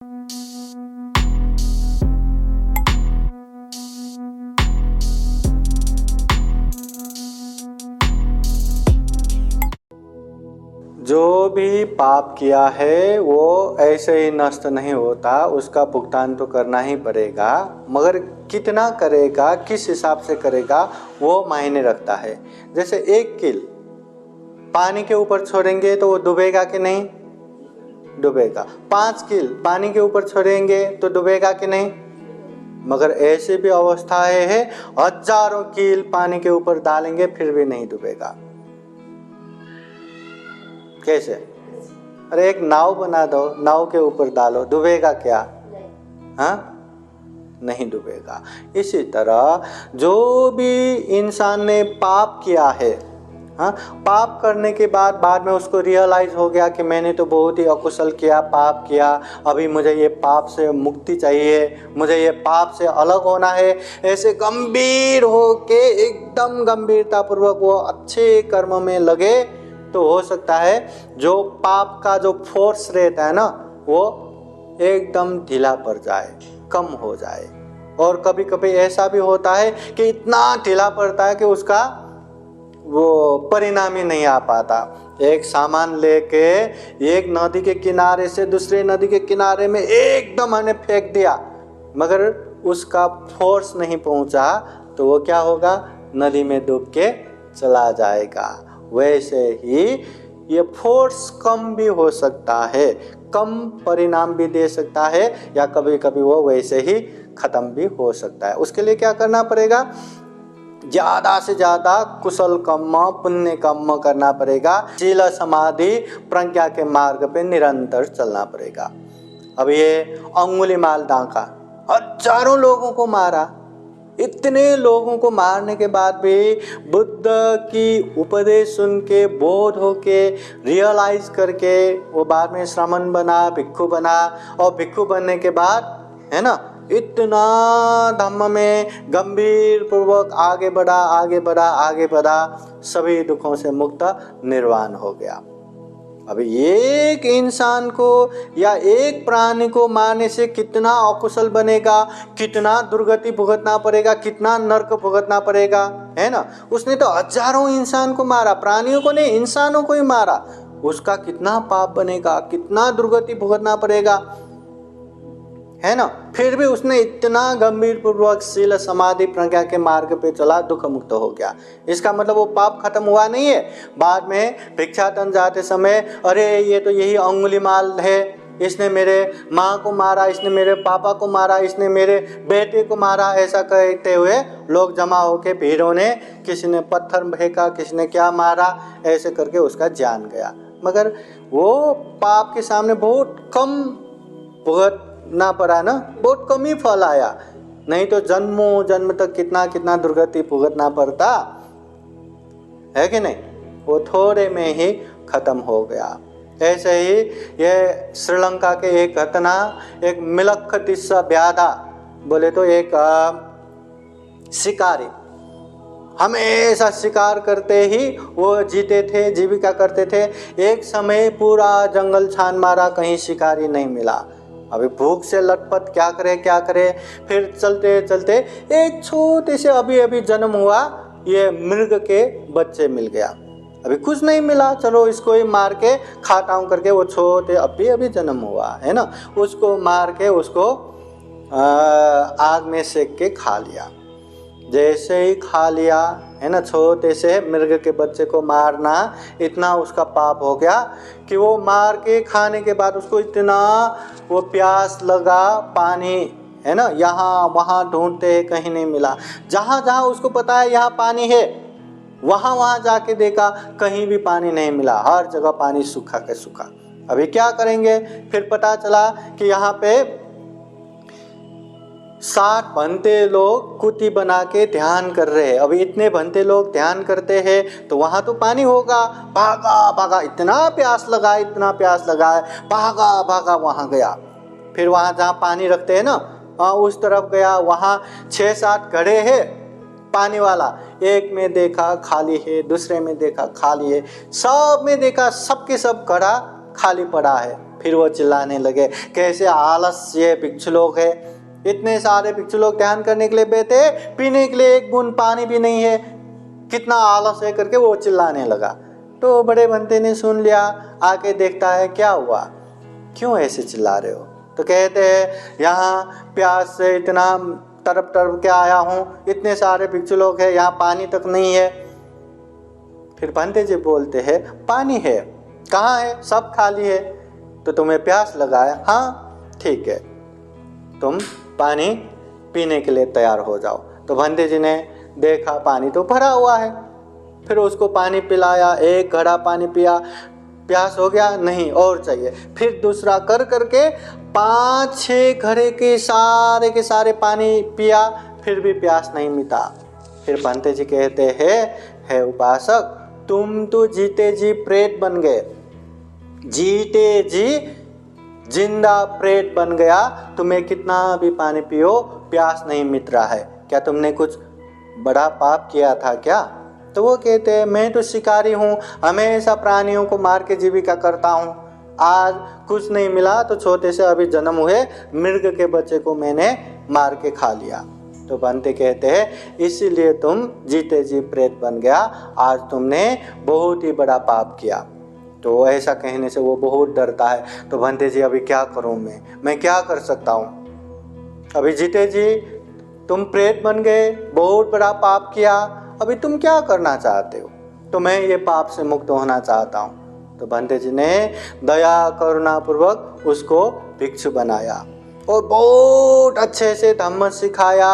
जो भी पाप किया है वो ऐसे ही नष्ट नहीं होता, उसका भुगतान तो करना ही पड़ेगा, मगर कितना करेगा, किस हिसाब से करेगा, वो मायने रखता है। जैसे 1 कील पानी के ऊपर छोड़ेंगे तो वो डूबेगा कि नहीं? डूबेगा। 5 कील पानी के ऊपर छोड़ेंगे तो डूबेगा कि नहीं? मगर ऐसी भी अवस्थाएं है, हजारों कील पानी के ऊपर डालेंगे फिर भी नहीं डूबेगा। कैसे? अरे एक नाव बना दो, नाव के ऊपर डालो, डूबेगा क्या? हाँ, नहीं डूबेगा। इसी तरह जो भी इंसान ने पाप किया है, हाँ, पाप करने के बाद में उसको रियलाइज हो गया कि मैंने तो बहुत ही अकुशल किया, पाप किया, अभी मुझे ये पाप से मुक्ति चाहिए, मुझे ये पाप से अलग होना है, ऐसे गंभीर होके एकदम गंभीरतापूर्वक वो अच्छे कर्म में लगे, तो हो सकता है जो पाप का जो फोर्स रहता है ना, वो एकदम ढीला पड़ जाए, कम हो जाए। और कभी कभी ऐसा भी होता है कि इतना ढीला पड़ता है कि उसका वो परिणाम ही नहीं आ पाता। एक सामान लेके एक नदी के किनारे से दूसरे नदी के किनारे में एकदम हमने फेंक दिया, मगर उसका फोर्स नहीं पहुंचा, तो वो क्या होगा? नदी में डूब के चला जाएगा। वैसे ही ये फोर्स कम भी हो सकता है, कम परिणाम भी दे सकता है, या कभी कभी वो वैसे ही खत्म भी हो सकता है। उसके लिए क्या करना पड़ेगा? ज़्यादा से ज़्यादा कुशल कर्म, पुण्य कर्म करना पड़ेगा। शील समाधि प्रज्ञा के मार्ग पे निरंतर चलना पड़ेगा। अब ये अंगुलीमाल डाका हजारों लोगों को मारा, इतने लोगों को मारने के बाद भी बुद्ध की उपदेश सुन के, बोध होके, रियलाइज करके वो बाद में श्रमण बना, भिक्षु बना, और भिक्षु बनने के बाद है ना, इतना धम्म में गंभीर पूर्वक आगे बढ़ा, आगे बढ़ा, आगे बढ़ा, सभी दुखों से मुक्त निर्वाण हो गया। अब एक इंसान को या एक प्राणी को मारने से कितना अकुशल बनेगा, कितना दुर्गति भुगतना पड़ेगा, कितना नरक भुगतना पड़ेगा, है ना। उसने तो हजारों इंसान को मारा, प्राणियों को नहीं, इंसानों को ही मारा, उसका कितना पाप बनेगा, कितना दुर्गति भुगतना पड़ेगा, है ना। फिर भी उसने इतना गंभीर पूर्वक शील समाधि प्रज्ञा के मार्ग पे चला, दुख मुक्त हो गया। इसका मतलब वो पाप खत्म हुआ नहीं है। बाद में भिक्षाटन जाते समय, अरे ये तो यही अंगुलीमाल है, इसने मेरे माँ को मारा, इसने मेरे पापा को मारा, इसने मेरे बेटे को मारा, ऐसा कहते हुए लोग जमा होके भीड़ों ने, किसी ने पत्थर फेंका, किसी ने क्या मारा, ऐसे करके उसका जान गया। मगर वो पाप के सामने बहुत कम भुगत ना पड़ा ना, बहुत कम ही फल आया, नहीं तो जन्मों जन्म तक कितना कितना दुर्गति भुगतना पड़ता है कि नहीं। वो थोड़े में ही खत्म हो गया। ऐसे ही ये श्रीलंका के एक घटना, एक मिलखतिस्सा ब्याधा बोले तो एक शिकारी, हमेशा शिकार करते ही वो जीते थे, जीविका करते थे। एक समय पूरा जंगल छान मारा, कहीं शिकारी नहीं मिला। अभी भूख से लटपट, क्या करे। फिर चलते चलते एक छोटे से अभी जन्म हुआ ये मृग के बच्चे मिल गया। अभी कुछ नहीं मिला, चलो इसको ही मार के खाता हूँ करके, वो छोटे अभी जन्म हुआ है ना, उसको मार के उसको आग में सेक के खा लिया। जैसे ही खा लिया है ना, छोटे से मृग के बच्चे को मारना, इतना उसका पाप हो गया कि वो मार के खाने के बाद उसको इतना वो प्यास लगा, पानी है ना, यहाँ वहाँ ढूंढते हैं, कहीं नहीं मिला। जहाँ जहाँ उसको पता है यहाँ पानी है, वहाँ जाके देखा, कहीं भी पानी नहीं मिला, हर जगह पानी सूखा के सूखा। अभी क्या करेंगे? फिर पता चला कि यहाँ पे 60 भंते लोग कुटी बना के ध्यान कर रहे हैं। अभी इतने भंते लोग ध्यान करते हैं तो वहाँ तो पानी होगा। भागा, इतना प्यास लगा, भागा वहाँ गया। फिर वहाँ जहाँ पानी रखते हैं ना, उस तरफ गया। वहाँ 6-7 घड़े हैं पानी वाला, एक में देखा खाली है, दूसरे में देखा खाली है, सब में देखा, सबके सब घड़ा खाली पड़ा है। फिर वो चिल्लाने लगे, कैसे आलस ये भिक्षु लोग है, इतने सारे भिक्षु लोग ध्यान करने के लिए बैठे, पीने के लिए एक बूंद पानी भी नहीं है, कितना आलस है करके वो चिल्लाने लगा। तो बड़े बंते ने सुन लिया, आके देखता है क्या हुआ, क्यों ऐसे चिल्ला रहे हो। तो कहते हैं यहाँ प्यास से इतना तड़प तड़प के आया हूँ, इतने सारे भिक्षु लोग हैं, यहाँ पानी तक नहीं है। फिर बंते जी बोलते हैं पानी है, कहाँ है, सब खाली है, तो तुम्हें प्यास लगा है, हाँ ठीक है, तुम पानी पीने के लिए तैयार हो जाओ। तो बंते जी ने देखा पानी तो भरा हुआ है, फिर उसको पानी पिलाया, एक घड़ा पानी पिया, प्यास हो गया, नहीं और चाहिए, फिर दूसरा कर करके 5-6 घड़े के सारे पानी पिया, फिर भी प्यास नहीं मिटा। फिर बंते जी कहते हैं, हे उपासक, तुम तो जीते जी प्रेत बन गए, जीते जी जिंदा प्रेत बन गया, तुम्हें कितना भी पानी पियो प्यास नहीं मिट रहा है, क्या तुमने कुछ बड़ा पाप किया था क्या। तो वो कहते हैं मैं तो शिकारी हूँ, हमेशा प्राणियों को मार के जीविका करता हूँ, आज कुछ नहीं मिला तो छोटे से अभी जन्म हुए मृग के बच्चे को मैंने मार के खा लिया। तो बंते कहते हैं इसीलिए तुम जीते जी प्रेत बन गया, आज तुमने बहुत ही बड़ा पाप किया। तो ऐसा कहने से वो बहुत डरता है। तो बंते जी अभी क्या करूँ मैं क्या कर सकता हूँ, अभी जीते जी तुम प्रेत बन गए, बहुत बड़ा पाप किया, अभी तुम क्या करना चाहते हो। तो मैं ये पाप से मुक्त होना चाहता हूँ। तो बंते जी ने दया करुणा पूर्वक उसको भिक्षु बनाया और बहुत अच्छे से धम्म सिखाया।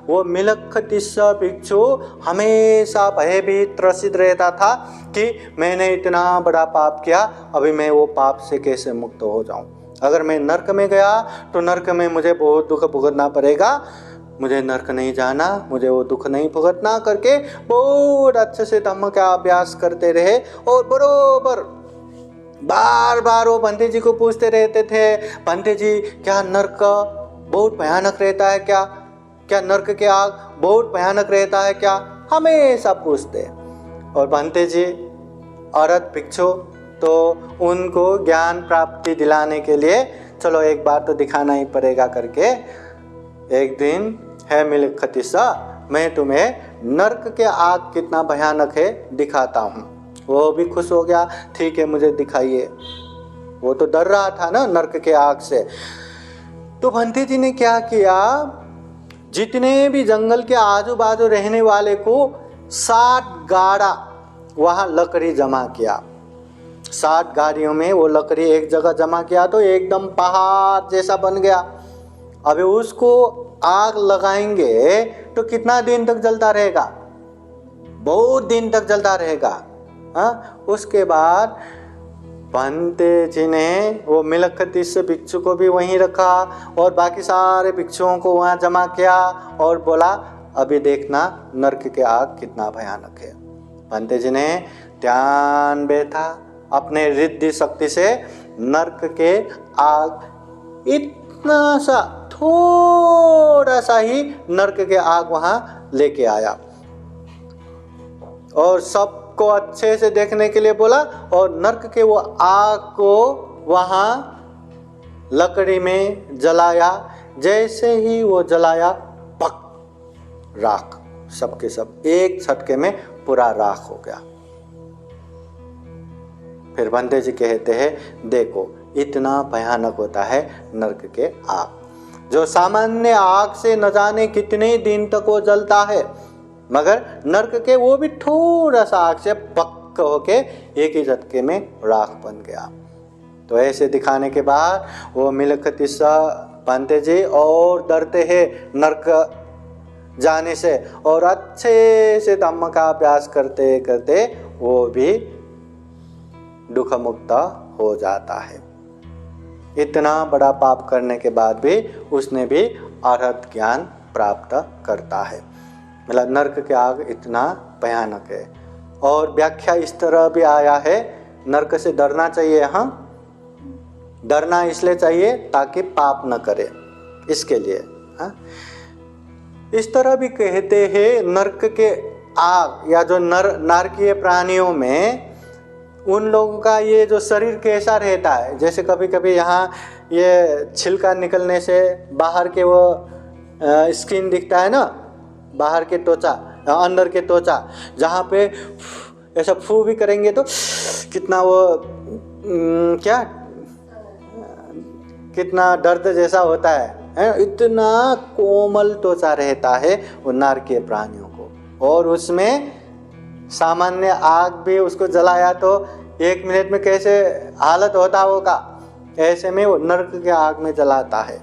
वो मिलखतिस्स भिक्षु हमेशा भयभीत त्रसित रहता था कि मैंने इतना बड़ा पाप किया, अभी मैं वो पाप से कैसे मुक्त हो जाऊं। अगर मैं नर्क में गया तो नर्क में मुझे बहुत दुख भुगतना पड़ेगा, मुझे नर्क नहीं जाना, मुझे वो दुख नहीं भुगतना करके बहुत अच्छे से धम्म का अभ्यास करते रहे। और बरोबर बार बार वो बंते जी को पूछते रहते थे, बंते जी क्या नर्क बहुत भयानक रहता है क्या, क्या नर्क के आग बहुत भयानक रहता है क्या, हमेशा पूछते। और बंते जी औरत भिक्षु, तो उनको ज्ञान प्राप्ति दिलाने के लिए चलो एक बार तो दिखाना ही पड़ेगा करके एक दिन, है मिलखतिस्स, मैं तुम्हें नर्क के आग कितना भयानक है दिखाता हूँ। वो भी खुश हो गया, ठीक है मुझे दिखाइए, वो तो डर रहा था ना नर्क के आग से। तो बंते जी ने क्या किया, जितने भी जंगल के आजू बाजू रहने वाले को 60 गाड़ा वहाँ लकड़ी जमा किया, 60 गाड़ियों में वो लकड़ी एक जगह जमा किया तो एकदम पहाड़ जैसा बन गया। अभी उसको आग लगाएंगे तो कितना दिन तक जलता रहेगा, बहुत दिन तक जलता रहेगा। हाँ, उसके बाद बंते जी ने वो मिलखतिस्स भिक्षु को भी वहीं रखा और बाकी सारे भिक्षुओं को वहाँ जमा किया और बोला अभी देखना नर्क के आग कितना भयानक है। बंते जी ने ध्यान बैठा, अपने रिद्धि शक्ति से नर्क के आग इतना सा थोड़ा सा ही नर्क के आग वहाँ लेके आया और सबको अच्छे से देखने के लिए बोला और नर्क के वो आग को वहाँ लकड़ी में जलाया। जैसे ही वो जलाया पक, राख, सबके सब एक झटके में पूरा राख हो गया। फिर बंते जी कहते हैं देखो इतना भयानक होता है नर्क के आग, जो सामान्य आग से न जाने कितने दिन तक वो जलता है, मगर नर्क के वो भी थोड़ा सा आग से पक होके एक ही झटके में राख बन गया। तो ऐसे दिखाने के बाद वो मिलखतिस्स बंते जी और डरते हैं नर्क जाने से और अच्छे से धम्म का अभ्यास करते करते वो भी दुख मुक्त हो जाता है। इतना बड़ा पाप करने के बाद भी उसने भी अरहत ज्ञान प्राप्त करता है। मतलब नर्क के आग इतना भयानक है। और व्याख्या इस तरह भी आया है, नर्क से डरना चाहिए। हाँ, डरना इसलिए चाहिए ताकि पाप न करे, इसके लिए। हाँ, इस तरह भी कहते हैं नर्क के आग या जो नारकीय प्राणियों में उन लोगों का ये जो शरीर कैसा रहता है, जैसे कभी कभी यहाँ ये छिलका निकलने से बाहर के वो स्किन दिखता है ना, बाहर के त्वचा, अंदर के त्वचा, जहाँ पे ऐसा फू भी करेंगे तो कितना वो क्या कितना दर्द जैसा होता है, इतना कोमल त्वचा रहता है वो नर के प्राणियों को। और उसमें सामान्य आग भी उसको जलाया तो 1 मिनट में कैसे हालत होता होगा, ऐसे में वो नरक के आग में जलाता है,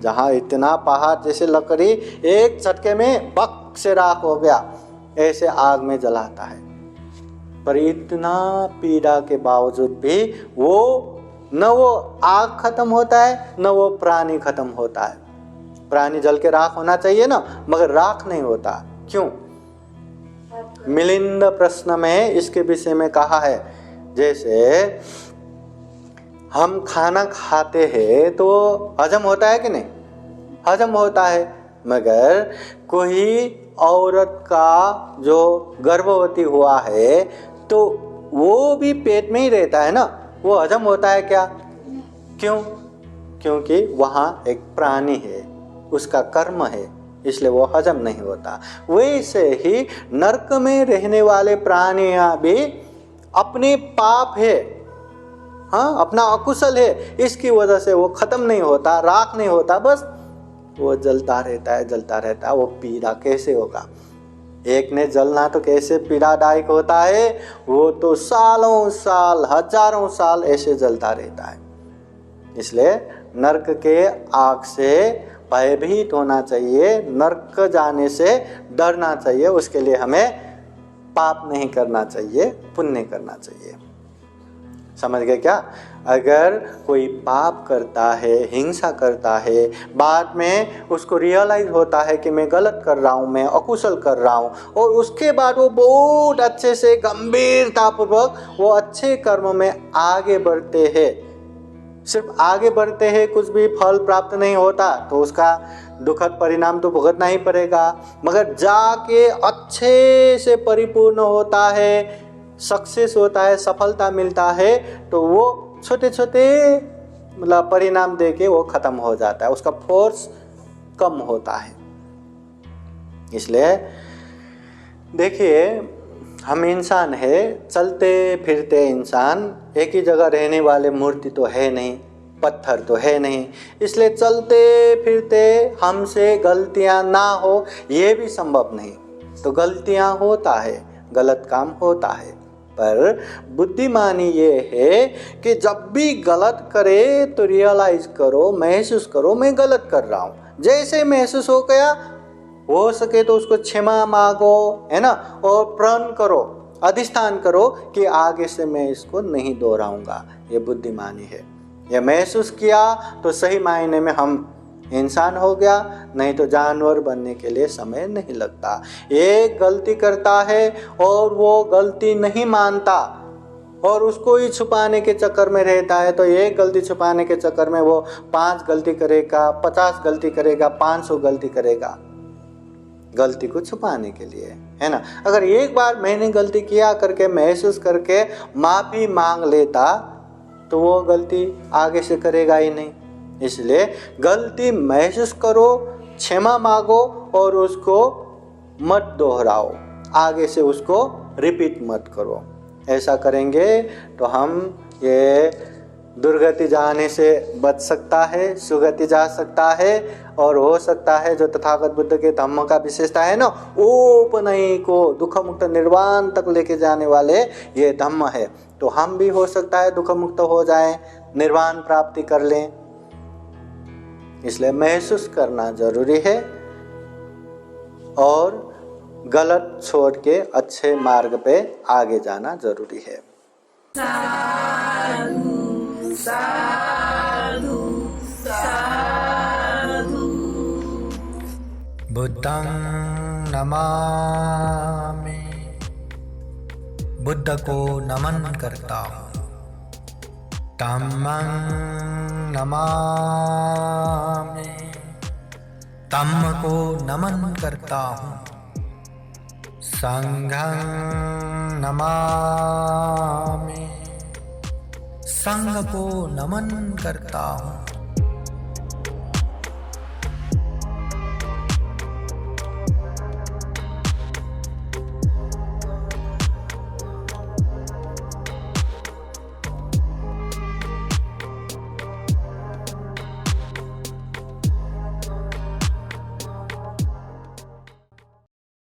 जहाँ इतना पहाड़ जैसे लकड़ी एक झटके में बक से राख हो गया, ऐसे आग में जलाता है। पर इतना पीड़ा के बावजूद भी वो न वो आग खत्म होता है न वो प्राणी खत्म होता है। प्राणी जल के राख होना चाहिए ना, मगर राख नहीं होता। क्यों? मिलिंद प्रश्न में इसके विषय में कहा है, जैसे हम खाना खाते हैं तो हजम होता है कि नहीं? हजम होता है, मगर कोई औरत का जो गर्भवती हुआ है तो वो भी पेट में ही रहता है ना, वो हजम होता है क्या? क्यों? क्योंकि वहाँ एक प्राणी है, उसका कर्म है, इसलिए वो हजम नहीं होता। वैसे ही नरक में रहने वाले प्राणियां भी अपने पाप है, हाँ, अपना अकुशल है, इसकी वजह से वो खत्म नहीं होता, राख नहीं होता, बस वो जलता रहता है, जलता रहता है। वो पीड़ा कैसे होगा? एक ने जलना तो कैसे पीड़ादायक होता है, वो तो सालों साल हजारों साल ऐसे जलता रहता है। इसलिए नरक के आग से भयभीत होना चाहिए, नरक जाने से डरना चाहिए। उसके लिए हमें पाप नहीं करना चाहिए, पुण्य करना चाहिए। समझ गए क्या? अगर कोई पाप करता है, हिंसा करता है, बाद में उसको रियलाइज होता है कि मैं गलत कर रहा हूँ, मैं अकुशल कर रहा हूँ, और उसके बाद वो बहुत अच्छे से गंभीरतापूर्वक वो अच्छे कर्म में आगे बढ़ते हैं। सिर्फ आगे बढ़ते हैं, कुछ भी फल प्राप्त नहीं होता तो उसका दुखद परिणाम तो भुगतना ही पड़ेगा, मगर जाके अच्छे से परिपूर्ण होता है, सक्सेस होता है, सफलता मिलता है, तो वो छोटे छोटे मतलब परिणाम देके वो खत्म हो जाता है, उसका फोर्स कम होता है। इसलिए देखिए, हम इंसान है, चलते फिरते इंसान, एक ही जगह रहने वाले मूर्ति तो है नहीं, पत्थर तो है नहीं। इसलिए चलते फिरते हमसे गलतियां ना हो ये भी संभव नहीं। तो गलतियां होता है, गलत काम होता है, पर बुद्धिमानी ये है कि जब भी गलत करे तो रियलाइज करो, महसूस करो मैं गलत कर रहा हूँ। जैसे महसूस हो गया, हो सके तो उसको क्षमा मांगो, है ना, और प्रण करो, अधिष्ठान करो कि आगे से मैं इसको नहीं दोहराऊंगा। ये बुद्धिमानी है। ये महसूस किया तो सही मायने में हम इंसान हो गया, नहीं तो जानवर बनने के लिए समय नहीं लगता। एक गलती करता है और वो गलती नहीं मानता और उसको ही छुपाने के चक्कर में रहता है, तो एक गलती छुपाने के चक्कर में वो 5 गलती करेगा, 50 गलती करेगा, 500 गलती करेगा, गलती को छुपाने के लिए, है ना। अगर एक बार मैंने गलती किया करके महसूस करके माफ़ी मांग लेता तो वो गलती आगे से करेगा ही नहीं। इसलिए गलती महसूस करो, क्षमा मांगो और उसको मत दोहराओ, आगे से उसको रिपीट मत करो। ऐसा करेंगे तो हम ये दुर्गति जाने से बच सकता है, सुगति जा सकता है, और हो सकता है जो तथागत बुद्ध के धम्म का विशेषता है ना, उपनयी को दुख मुक्त निर्वाण तक लेके जाने वाले ये धम्म है। तो हम भी हो सकता है दुख मुक्त हो जाएं, निर्वाण प्राप्ति कर लें। इसलिए महसूस करना जरूरी है और गलत छोड़ के अच्छे मार्ग पे आगे जाना जरूरी है। साधु साधु साधु। बुद्धं नमामि, बुद्ध को नमन करता हूँ। धम्मं नमामि, धम्म को नमन करता हूँ। संघं नमामि। संघ को नमन करता हूँ।